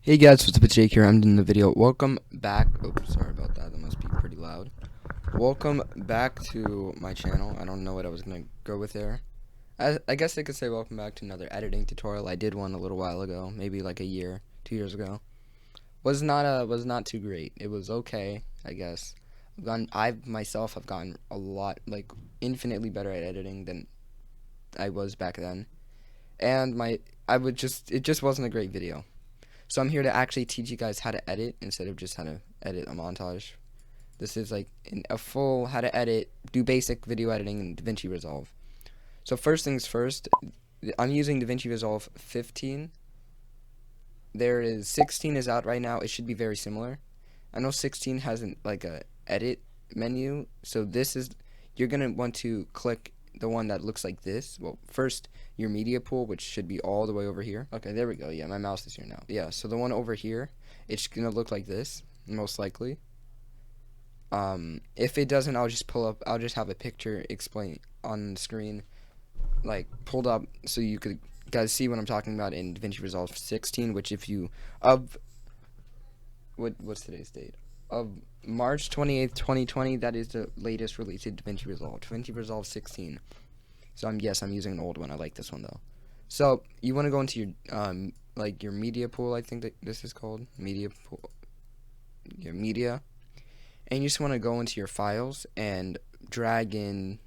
Hey guys, what's up? It's Jake here. I'm doing the video. Welcome back. Oh, sorry about that. That must be pretty loud. Welcome back to my channel. I don't know what I was gonna go with there. I guess I could say welcome back to another editing tutorial. I did one a little while ago, maybe like a year, 2 years ago. Was not too great. It was okay, I guess. I myself have gotten a lot, like infinitely better at editing than I was back then. And it just wasn't a great video. So I'm here to actually teach you guys how to edit instead of just how to edit a montage. This is like a full how to edit, do basic video editing in DaVinci Resolve. So first things first, I'm using DaVinci Resolve 15. There is 16 is out right now. It should be very similar. I know 16 has like a edit menu. So you're gonna want to click the one that looks like this. Well, first your media pool, which should be all the way over here. Okay, there we go. Yeah, my mouse is here now. Yeah, so the one over here, it's gonna look like this, most likely. If it doesn't, I'll just have a picture explain on the screen, like pulled up, so you could guys see what I'm talking about in DaVinci Resolve 16. Which if you what's today's date? Of March 28th, 2020. That is the latest release of DaVinci Resolve. DaVinci Resolve 16. So I'm using an old one. I like this one though. So you want to go into your like your media pool. I think that this is called media pool. Your media, and you just want to go into your files and drag in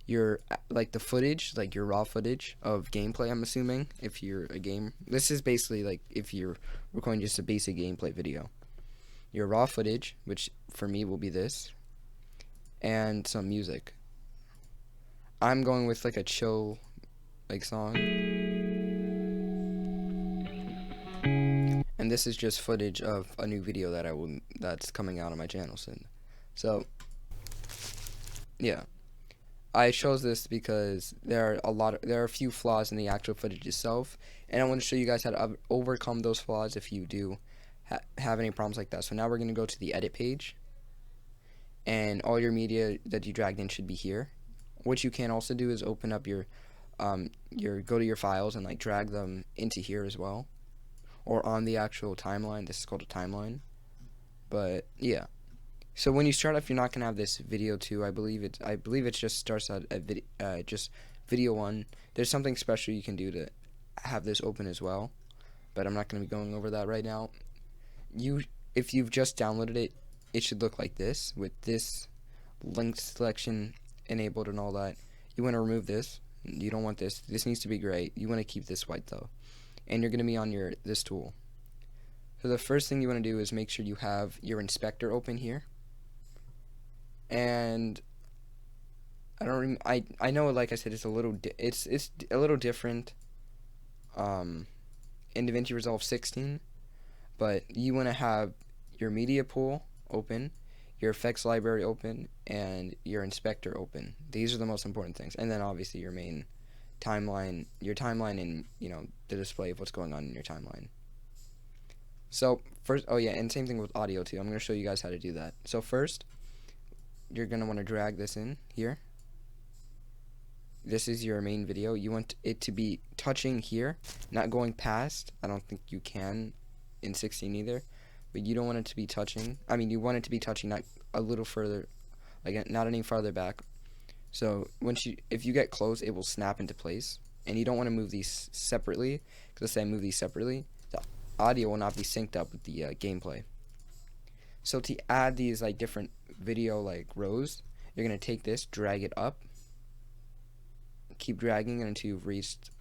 your like the footage, like your raw footage of gameplay. I'm assuming if you're a game. This is basically like if you're recording just a basic gameplay video. Your raw footage, which for me will be this, and some music. I'm going with like a chill like song, and this is just footage of a new video that's coming out on my channel soon. So yeah, I chose this because there are a few flaws in the actual footage itself, and I want to show you guys how to overcome those flaws if you do have any problems like that. So now we're going to go to the edit page, and all your media that you dragged in should be here. What you can also do is open up your go to your files and like drag them into here as well, or on the actual timeline. This is called a timeline. But yeah, so when you start off, you're not gonna have this video 2. I believe it just starts out at just video 1. There's something special you can do to have this open as well, but I'm not gonna be going over that right now. If you've just downloaded it, it should look like this with this link selection enabled and all that. You want to remove this. You don't want this. This needs to be gray. You want to keep this white though, and you're gonna be on this tool. So the first thing you want to do is make sure you have your inspector open here. And I know, like I said, it's a little different in DaVinci Resolve 16, but you want to have your media pool open, your effects library open, and your inspector open. These are the most important things, and then obviously your main timeline, and the display of what's going on in your timeline. So first, oh yeah, and same thing with audio too. I'm going to show you guys how to do that. So first, you're going to want to drag this in here. This is your main video. You want it to be touching here, not going past. I don't think you can in 16 either, but you don't want it to be touching. I mean, you want it to be touching not a little further, like not any farther back. So if you get close, it will snap into place, and you don't want to move these separately, because let's say I move these separately, the audio will not be synced up with the gameplay. So to add these like different video like rows, you're gonna take this, drag it up, keep dragging it until you've reached,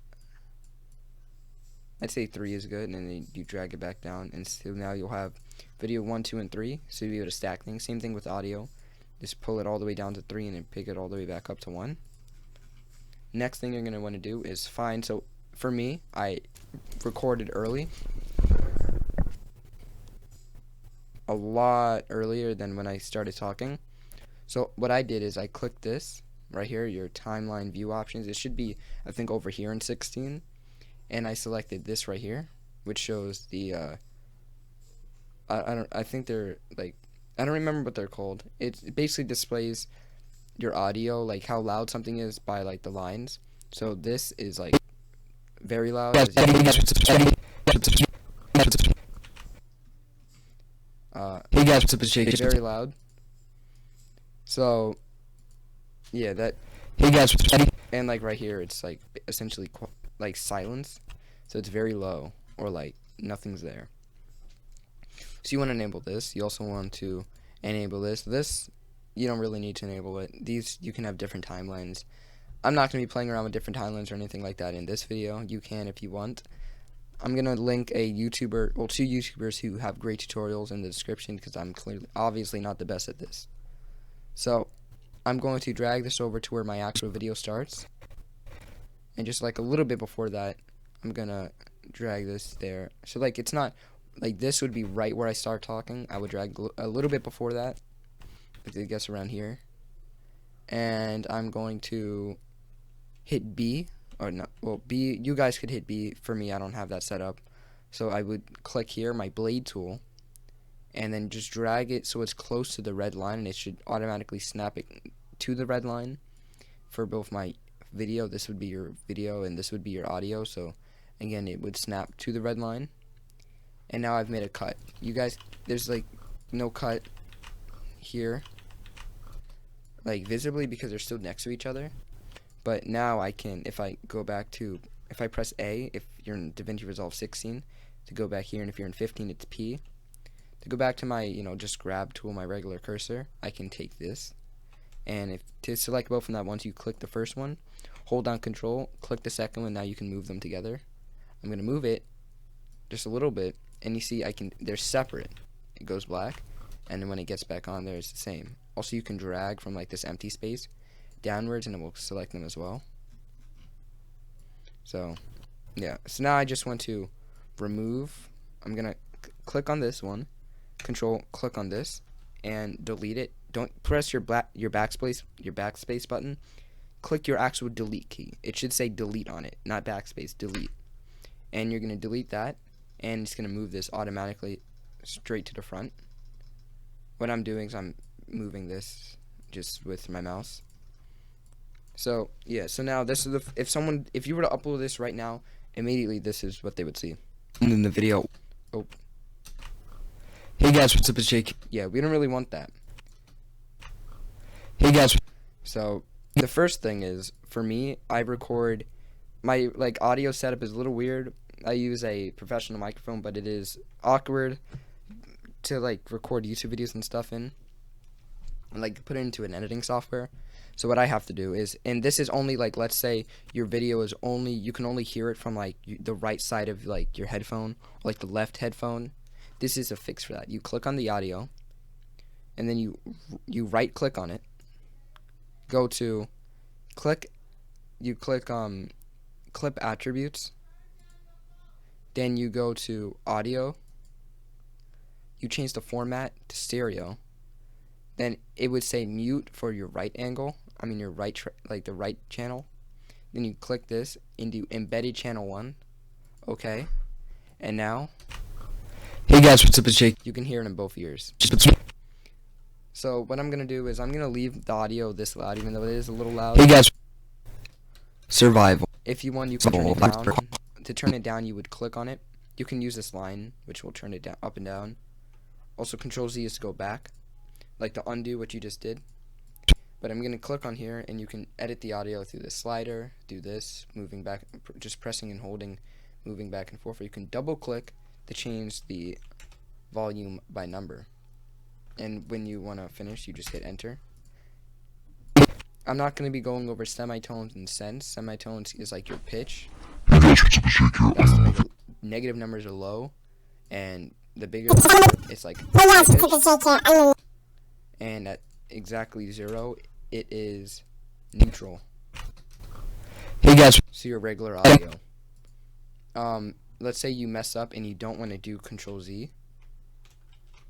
I'd say 3 is good, and then you drag it back down, and so now you'll have video 1, 2, and 3. So you'll be able to stack things. Same thing with audio. Just pull it all the way down to 3 and then pick it all the way back up to 1. Next thing you're gonna want to do is find. So for me, I recorded early, a lot earlier than when I started talking. So what I did is I clicked this right here, your timeline view options. It should be, I think, over here in 16, and I selected this right here, which shows the I think they're like, I don't remember what they're called. It basically displays your audio, like how loud something is by like the lines. So this is like very loud. guys, what's up? It's Jake. It's very loud. So, yeah, that. Hey guys, what's up? And like right here, it's like essentially like silence. So it's very low, or like nothing's there. So you want to enable this. You also want to enable this. This, you don't really need to enable it. These, you can have different timelines. I'm not going to be playing around with different timelines or anything like that in this video. You can if you want. I'm going to link a YouTuber, well, 2 YouTubers who have great tutorials in the description, because I'm obviously not the best at this. So, I'm going to drag this over to where my actual video starts. And just like a little bit before that, I'm going to drag this there. So like it's not, like this would be right where I start talking. I would drag a little bit before that. I guess around here. And I'm going to hit B. Or no, well, B, you guys could hit B. For me, I don't have that set up. So I would click here, my blade tool, and then just drag it so it's close to the red line, and it should automatically snap it to the red line for both my video. This would be your video, and this would be your audio. So again, it would snap to the red line. And now I've made a cut. You guys, there's like no cut here, like visibly, because they're still next to each other. But now I can, if I go back to, if I press A, if you're in DaVinci Resolve 16, to go back here, and if you're in 15, it's P. To go back to my, just grab tool, my regular cursor, I can take this. And to select both from that, once you click the first one, hold down Control, click the second one, now you can move them together. I'm going to move it just a little bit, and you see they're separate. It goes black, and then when it gets back on there, it's the same. Also, you can drag from like this empty space downwards, and it will select them as well. So yeah, so now I just want to remove. I'm gonna click on this one, Control click on this, and delete it. Don't press your backspace button. Click your actual delete key. It should say delete on it, not backspace, delete. And you're gonna delete that, and it's gonna move this automatically straight to the front. What I'm doing is I'm moving this just with my mouse. So yeah, so now this is if you were to upload this right now, immediately this is what they would see In the video. Oh, Hey guys, what's up? It's Jake. yeah, we don't really want that. Hey guys. So the first thing is, for me, I record my audio setup is a little weird. I use a professional microphone, but it is awkward to record YouTube videos and stuff in, and put it into an editing software. So what I have to do is, and this is only let's say your video is only, you can only hear it from the right side of your headphone, or the left headphone. This is a fix for that. You click on the audio, and then you right click on it. Go to clip attributes. Then you go to audio. You change the format to stereo. Then it would say mute for your right angle. I mean your right the right channel. Then you click this and do embedded channel 1. Okay. And now Hey guys, what's up? It's Jake. you can hear it in both ears. So what I'm gonna do is I'm gonna leave the audio this loud, even though it is a little loud. Hey guys. Survival. If you want, you can turn it down. To turn it down, you would click on it. You can use this line, which will turn it down, up and down. Also, Control Z is to go back, to undo what you just did. But I'm gonna click on here, and you can edit the audio through the slider. Do this, moving back, just pressing and holding, moving back and forth. Or you can double click to change the volume by number. And when you want to finish, you just hit enter. I'm not going to be going over semitones and cents. Semitones is your pitch. That's to make negative numbers are low, and the bigger it's pitch. And at exactly 0, it is neutral. Hey guys. So your regular audio. Let's say you mess up and you don't want to do Control Z.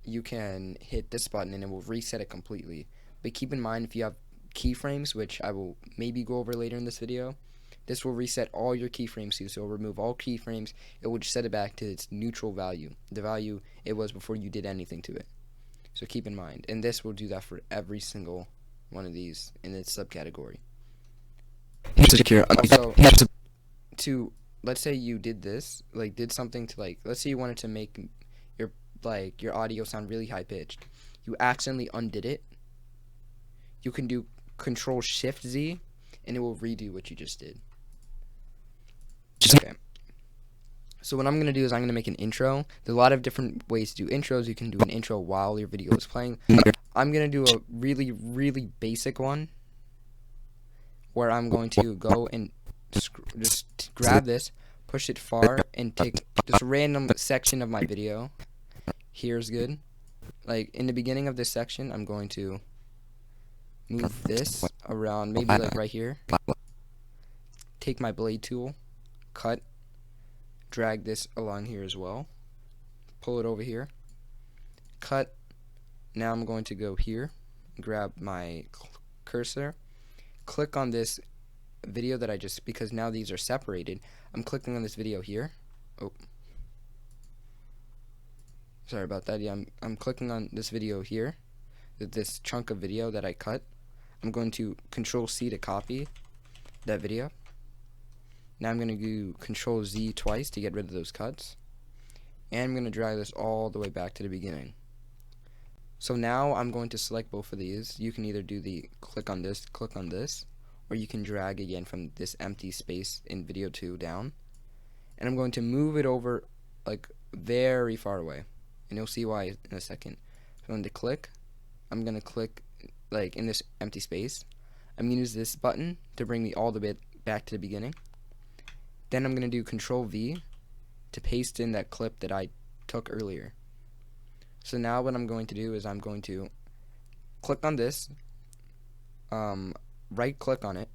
You can hit this button and it will reset it completely. But keep in mind, if you have keyframes, which I will maybe go over later in this video, this will reset all your keyframes too. So it'll remove all keyframes. It will just set it back to its neutral value, the value it was before you did anything to it. So keep in mind, and this will do that for every single one of these in its subcategory. Also, let's say you did this, did something to let's say you wanted to make your like your audio sound really high pitched, you accidentally undid it, you can do Control Shift Z and it will redo what you just did. Okay. So what I'm going to do is I'm going to make an intro. There's a lot of different ways to do intros. You can do an intro while your video is playing. I'm going to do a really, really basic one where I'm going to go and just grab this, push it far, and take just a random section of my video. Here's good. Like in the beginning of this section, I'm going to move this around, maybe like right here. Take my blade tool, cut, drag this along here as well, pull it over here, cut. Now I'm going to go here, grab my cursor, click on this video that I just, because now these are separated, I'm clicking on this video here. Oh, sorry about that. Yeah, I'm clicking on this video here, this chunk of video that I cut. I'm going to Control C to copy that video. Now I'm going to do Control Z twice to get rid of those cuts. And I'm going to drag this all the way back to the beginning. So now I'm going to select both of these. You can either do the click on this, or you can drag again from this empty space in video 2 down. And I'm going to move it over like very far away. And you'll see why in a second. So I'm going to click. I'm going to click like in this empty space. I'm going to use this button to bring me all the way back to the beginning. Then I'm going to do Control V to paste in that clip that I took earlier. So now what I'm going to do is I'm going to click on this, right click on it.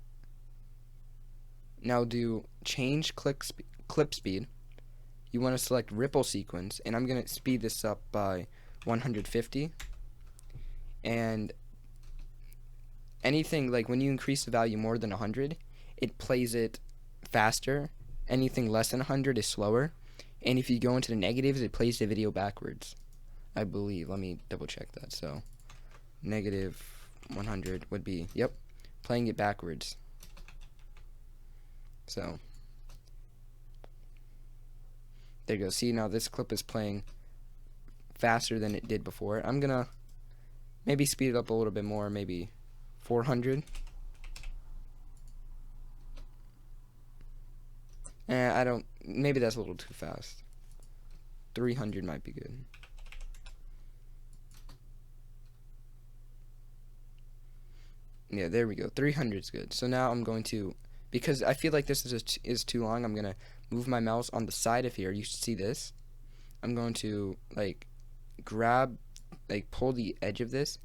Now do change clip speed. You want to select ripple sequence, and I'm going to speed this up by 150. And anything like when you increase the value more than 100, it plays it faster. Anything less than 100 is slower, and if you go into the negatives, it plays the video backwards, I believe. Let me double check that. So negative 100 would be, yep, playing it backwards. So there you go. See, now this clip is playing faster than it did before. I'm gonna maybe speed it up a little bit more, maybe 400. I don't, maybe that's a little too fast. 300 might be good. Yeah, there we go. 300 is good. So now I'm going to, because I feel like this is too long, I'm going to move my mouse on the side of here. You see this? I'm going to like grab, like pull the edge of this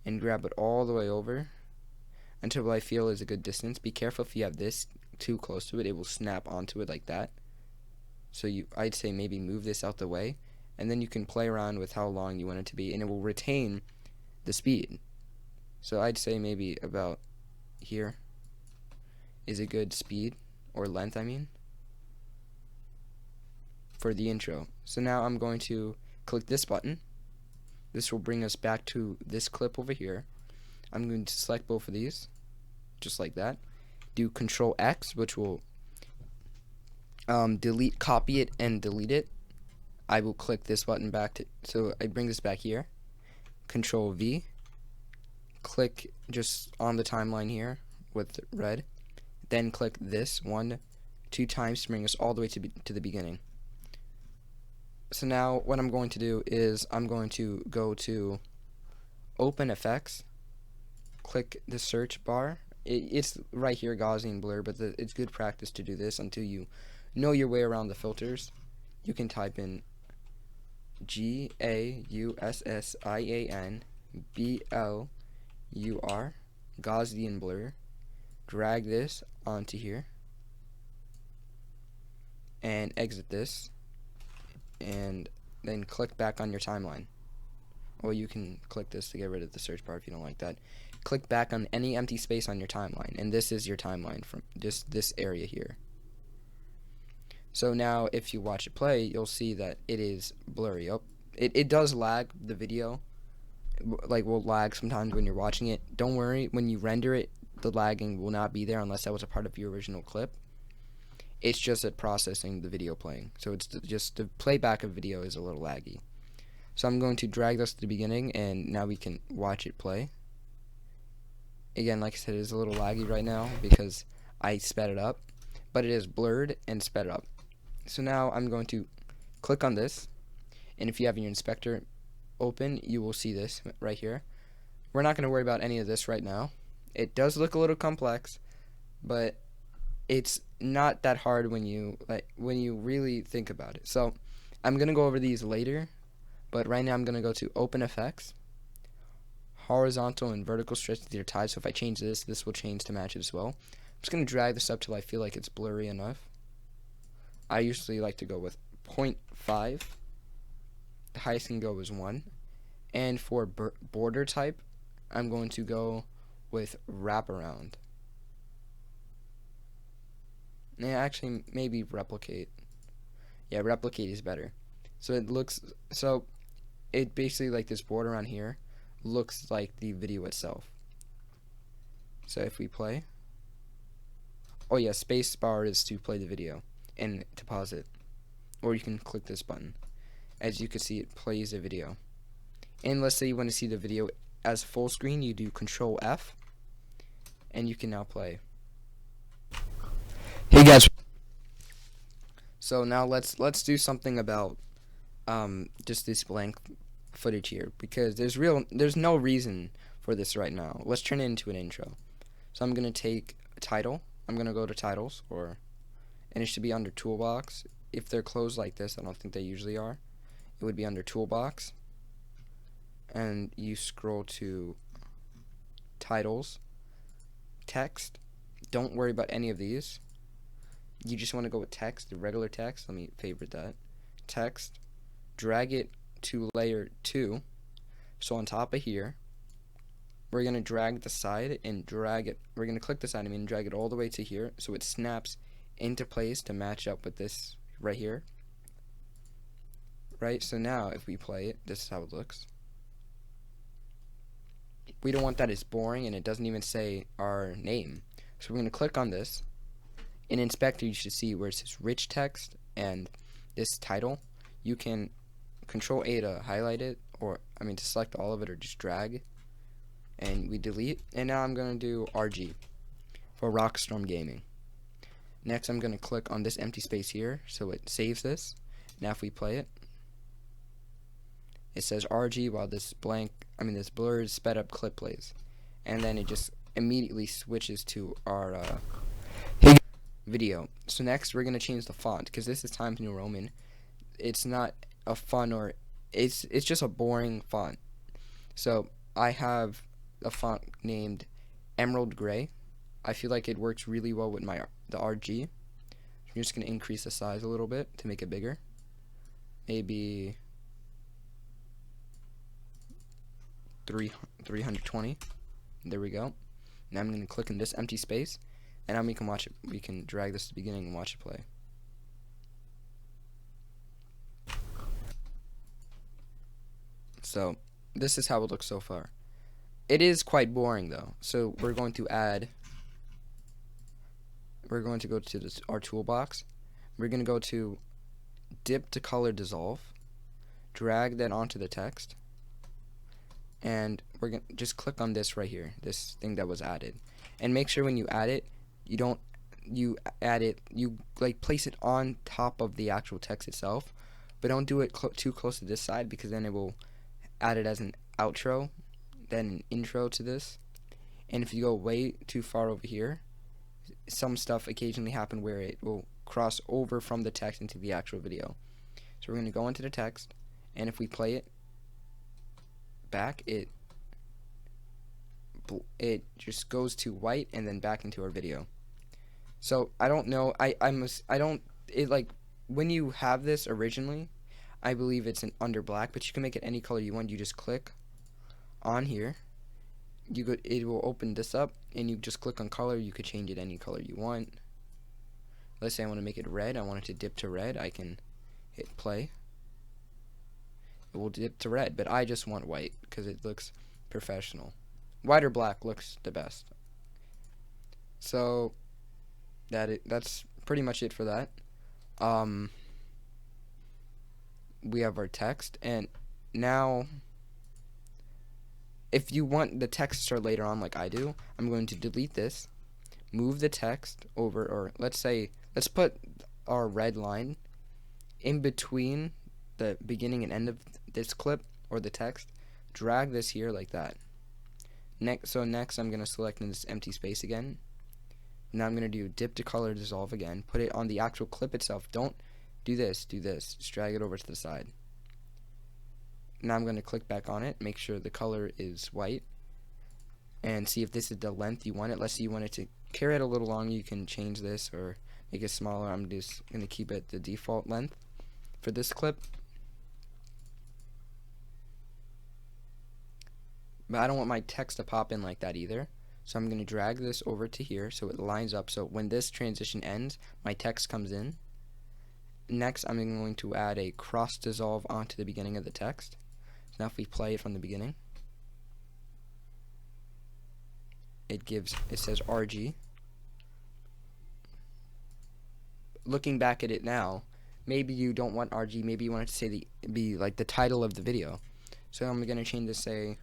and grab it all the way over until what I feel is a good distance. Be careful if you have this too close to it, it will snap onto it like that. So I'd say maybe move this out the way, and then you can play around with how long you want it to be, and it will retain the speed. So I'd say maybe about here is a good speed, or length I mean, for the intro. So now I'm going to click this button. This will bring us back to this clip over here. I'm going to select both of these, just like that. Do Control X, which will copy it and delete it. I will click this button back to, so I bring this back here. Control V, click just on the timeline here with red. Then click this 1, 2 times to bring us all the way to the beginning. So now what I'm going to do is I'm going to go to Open Effects, click the search bar. It's right here, Gaussian blur, but it's good practice to do this until you know your way around the filters. You can type in GAUSSIAN BLUR, Gaussian blur. Drag this onto here and exit this, and then click back on your timeline. Or you can click this to get rid of the search bar if you don't like that. Click back on any empty space on your timeline, and this is your timeline from just this area here. So now if you watch it play, you'll see that it is blurry. Oh, it does lag the video, like will lag sometimes when you're watching it. Don't worry, when you render it, the lagging will not be there unless that was a part of your original clip. It's just at processing the video playing. So it's just the playback of video is a little laggy. So I'm going to drag this to the beginning, and now we can watch it play. Again, like I said, it is a little laggy right now because I sped it up, but it is blurred and sped up. So now I'm going to click on this, and if you have your inspector open, you will see this right here. We're not going to worry about any of this right now. It does look a little complex, but it's not that hard when you really think about it. So I'm going to go over these later, but right now I'm going to go to Open Effects. Horizontal and vertical stretch to their ties. So if I change this, this will change to match it as well. I'm just going to drag this up till I feel like it's blurry enough. I usually like to go with 0.5. The highest can go is 1. And for border type, I'm going to go with wraparound. Yeah, actually, maybe replicate. Yeah, replicate is better. So it basically, like this border on here looks like the video itself. So if we play, oh yeah, space bar is to play the video and to pause it, or you can click this button. As you can see, it plays a video. And let's say you want to see the video as full screen, you do Control F, and you can now play. Hey guys. So now let's do something about just this blank footage here, because there's no reason for this right now. Let's turn it into an intro. So I'm gonna take title. I'm gonna go to titles, and it should be under toolbox. If they're closed like this, I don't think they usually are. It would be under toolbox, and you scroll to titles, text. Don't worry about any of these. You just want to go with text, the regular text. Let me favorite that. Text. Drag it to layer 2. So on top of here, we're going to drag the side and drag it. We're going to click the side and drag it all the way to here so it snaps into place to match up with this right here. Right? So now if we play it, this is how it looks. We don't want that as boring and it doesn't even say our name. So we're going to click on this. In Inspector, you should see where it says rich text and this title. You can Control A to highlight it, or to select all of it, or just drag, and we delete. And now I'm going to do RG for Rockstorm Gaming. Next, I'm going to click on this empty space here, so it saves this. Now, if we play it, it says RG while this this blurred sped up clip plays, and then it just immediately switches to our video. So next, we're going to change the font because this is Times New Roman. It's not a fun or it's just a boring font. So I have a font named Emerald Gray. I feel like it works really well with the RG. I'm just going to increase the size a little bit to make it bigger. Maybe 320. There we go. Now I'm going to click in this empty space, and now we can watch it. We can drag this to the beginning and watch it play. So this is how it looks so far. It is quite boring though. So we're going to go to our toolbox. We're going to go to dip to color dissolve, drag that onto the text, and we're going to just click on this right here, this thing that was added. And make sure when you add it, you place it on top of the actual text itself, but don't do it too close to this side, because then it will add it as an outro, then an intro to this. And if you go way too far over here, some stuff occasionally happen where it will cross over from the text into the actual video. So we're going to go into the text, and if we play it back, it just goes to white and then back into our video. So I don't know, when you have this originally, I believe it's under black, but you can make it any color you want. You just click on here. It will open this up, and you just click on color. You could change it any color you want. Let's say I want to make it red. I want it to dip to red. I can hit play. It will dip to red, but I just want white because it looks professional. White or black looks the best. So that's pretty much it for that. We have our text, and now, if you want the text to start later on like I do, I'm going to delete this, move the text over, or let's put our red line in between the beginning and end of this clip or the text, drag this here like that. Next I'm going to select in this empty space again. Now I'm going to do dip to color dissolve again, put it on the actual clip itself. Don't do this, just drag it over to the side. Now I'm going to click back on it, make sure the color is white, and see if this is the length you want it. Let's say you want it to carry it a little longer, you can change this or make it smaller. I'm just going to keep it the default length for this clip. But I don't want my text to pop in like that either. So I'm going to drag this over to here so it lines up, so when this transition ends, my text comes in. Next, I'm going to add a cross dissolve onto the beginning of the text. So now if we play it from the beginning, it says RG. Looking back at it now, maybe you don't want RG, maybe you want it to say be like the title of the video. So I'm going to change this, say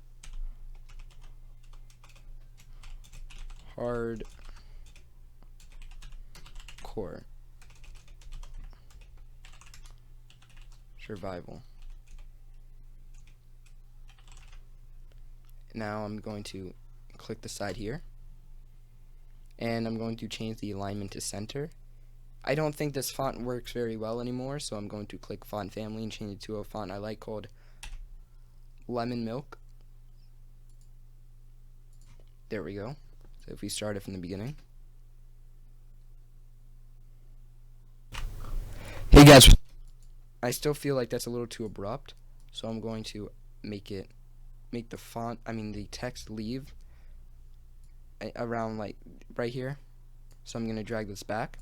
hardcore survival. Now I'm going to click the side here, and I'm going to change the alignment to center. I don't think this font works very well anymore, so I'm going to click font family and change it to a font I like called Lemon Milk. There we go. So if we start it from the beginning. Hey guys. I still feel like that's a little too abrupt, so I'm going to make the text leave around like right here. So I'm going to drag this back,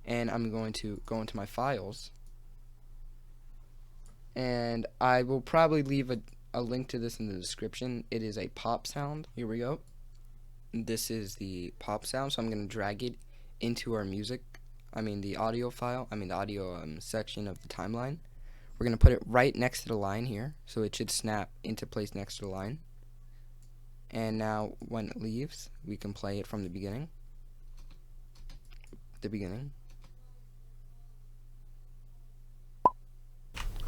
and I'm going to go into my files, and I will probably leave a link to this in the description. It is a pop sound. Here we go. This is the pop sound, so I'm going to drag it into our the audio file, the audio section of the timeline. We're going to put it right next to the line here, so it should snap into place next to the line. And now when it leaves, we can play it from the beginning.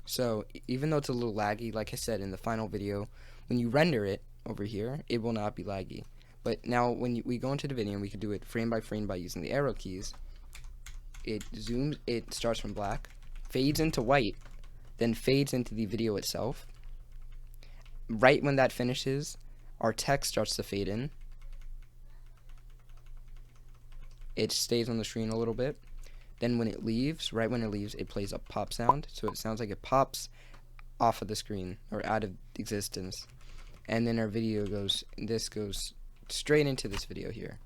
So even though it's a little laggy, like I said in the final video, when you render it over here, it will not be laggy. But now when we go into the video, and we can do it frame by frame by using the arrow keys, it starts from black, fades into white, then fades into the video itself. Right when that finishes, our text starts to fade in. It stays on the screen a little bit. Then when it leaves, it plays a pop sound. So it sounds like it pops off of the screen or out of existence. And then our video goes straight into this video here.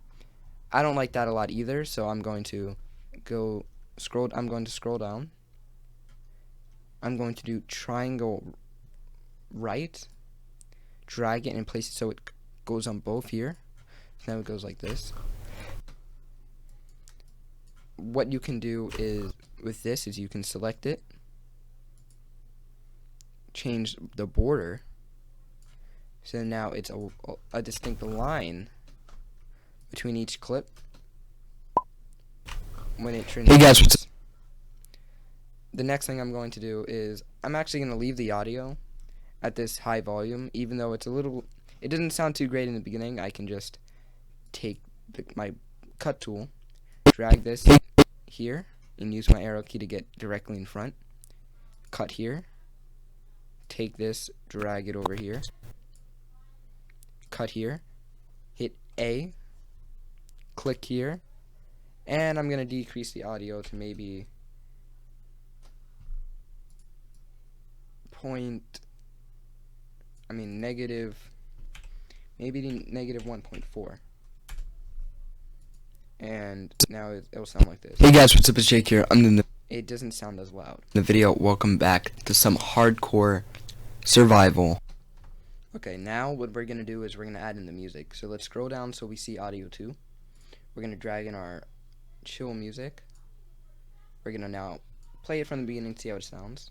I don't like that a lot either, so I'm going to scroll down. I'm going to do triangle right, drag it and place it so it goes on both here. So now it goes like this. What you can do with this is you can select it, change the border, so now it's a distinct line between each clip when it transitions. Hey guys, what's up? The next thing I'm going to do is I'm actually going to leave the audio at this high volume, even though it doesn't sound too great in the beginning. I can just take my cut tool, drag this here, and use my arrow key to get directly in front. Cut here, take this, drag it over here, cut here, hit A, click here, and I'm going to decrease the audio to maybe negative 1.4. And now it'll sound like this. Hey guys, what's up? It's Jake here. It doesn't sound as loud. The video. Welcome back to some hardcore survival. Okay, now what we're gonna do is we're gonna add in the music. So let's scroll down so we see audio 2. We're gonna drag in our chill music. We're gonna now play it from the beginning to see how it sounds.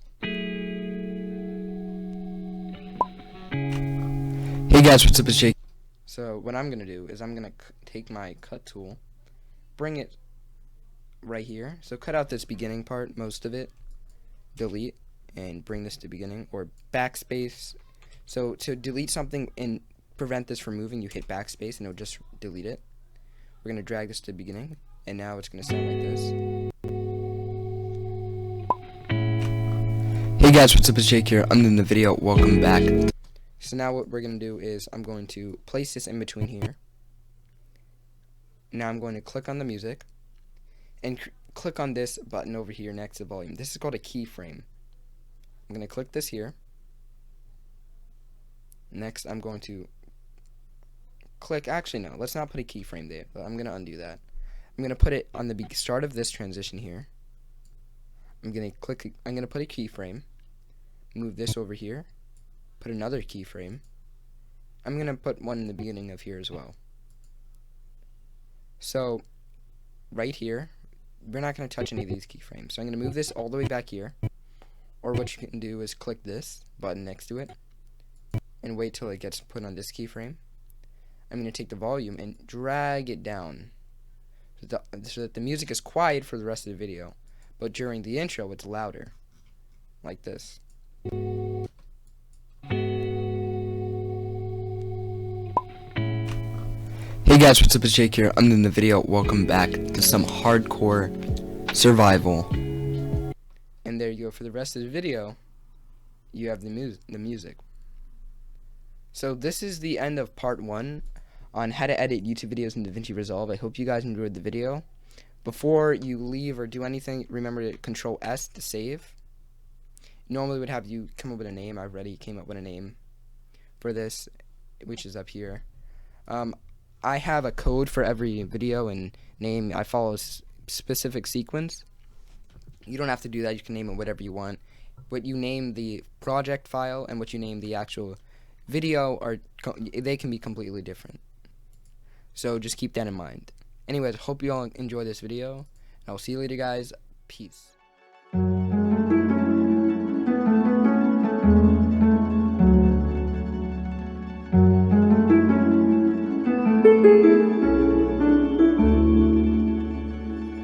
guys, what's up? It's Jake. So what I'm gonna do is I'm gonna take my cut tool, bring it right here. So cut out this beginning part, most of it, delete, and bring this to beginning, or backspace. So to delete something and prevent this from moving, you hit backspace and it'll just delete it. We're gonna drag this to beginning, and now it's gonna sound like this. Hey guys, what's up? It's Jake here. I'm in the video. Welcome back. So now what we're going to do is I'm going to place this in between here. Now I'm going to click on the music and click on this button over here next to volume. This is called a keyframe. I'm going to click this here. Next I'm going to click, actually no, let's not put a keyframe there, but I'm going to undo that. I'm going to put it on the start of this transition here. I'm going to put a keyframe, move this over here, put another keyframe. I'm going to put one in the beginning of here as well. So right here, we're not going to touch any of these keyframes. So I'm going to move this all the way back here. Or what you can do is click this button next to it and wait till it gets put on this keyframe. I'm going to take the volume and drag it down so that the music is quiet for the rest of the video, but during the intro it's louder, like this. Hey guys, what's up? It's Jake here. I'm in the video. Welcome back to some hardcore survival. And there you go. For the rest of the video, you have the music. So this is the end of part 1 on how to edit YouTube videos in DaVinci Resolve. I hope you guys enjoyed the video. Before you leave or do anything, remember to Control S to save. Normally would have you come up with a name. I already came up with a name for this, which is up here. I have a code for every video and name. I follow a specific sequence. You don't have to do that. You can name it whatever you want. What you name the project file and what you name the actual video they can be completely different. So just keep that in mind. Anyways, hope you all enjoy this video. I'll see you later, guys. Peace.